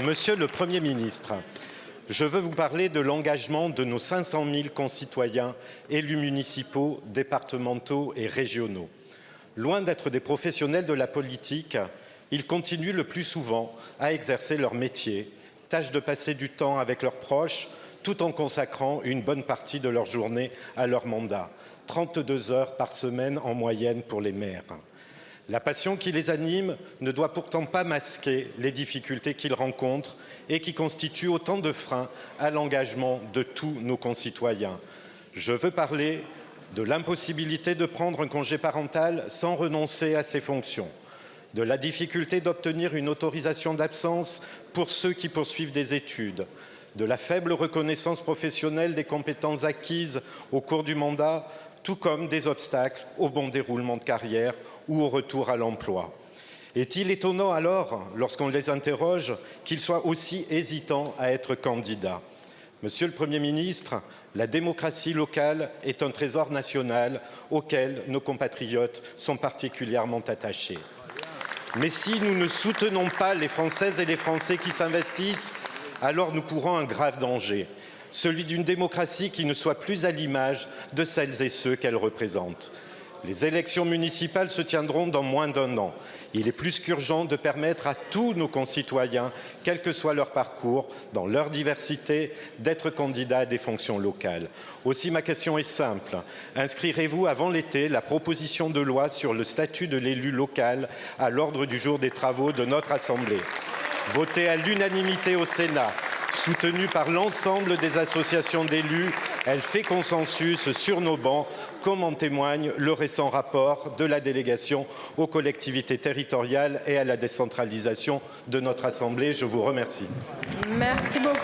Monsieur le Premier ministre, je veux vous parler de l'engagement de nos 500 000 concitoyens élus municipaux, départementaux et régionaux. Loin d'être des professionnels de la politique, ils continuent le plus souvent à exercer leur métier, tâche de passer du temps avec leurs proches, tout en consacrant une bonne partie de leur journée à leur mandat. 32 heures par semaine en moyenne pour les maires. La passion qui les anime ne doit pourtant pas masquer les difficultés qu'ils rencontrent et qui constituent autant de freins à l'engagement de tous nos concitoyens. Je veux parler de l'impossibilité de prendre un congé parental sans renoncer à ses fonctions, de la difficulté d'obtenir une autorisation d'absence pour ceux qui poursuivent des études, de la faible reconnaissance professionnelle des compétences acquises au cours du mandat, tout comme des obstacles au bon déroulement de carrière ou au retour à l'emploi. Est-il étonnant alors, lorsqu'on les interroge, qu'ils soient aussi hésitants à être candidats? Monsieur le Premier ministre, la démocratie locale est un trésor national auquel nos compatriotes sont particulièrement attachés. Mais si nous ne soutenons pas les Françaises et les Français qui s'investissent, alors nous courons un grave danger, celui d'une démocratie qui ne soit plus à l'image de celles et ceux qu'elle représente. Les élections municipales se tiendront dans moins d'1 an. Il est plus qu'urgent de permettre à tous nos concitoyens, quel que soit leur parcours, dans leur diversité, d'être candidats à des fonctions locales. Aussi, ma question est simple. Inscrirez-vous avant l'été la proposition de loi sur le statut de l'élu local à l'ordre du jour des travaux de notre Assemblée? Votée à l'unanimité au Sénat, soutenue par l'ensemble des associations d'élus, elle fait consensus sur nos bancs, comme en témoigne le récent rapport de la délégation aux collectivités territoriales et à la décentralisation de notre Assemblée. Je vous remercie. Merci beaucoup.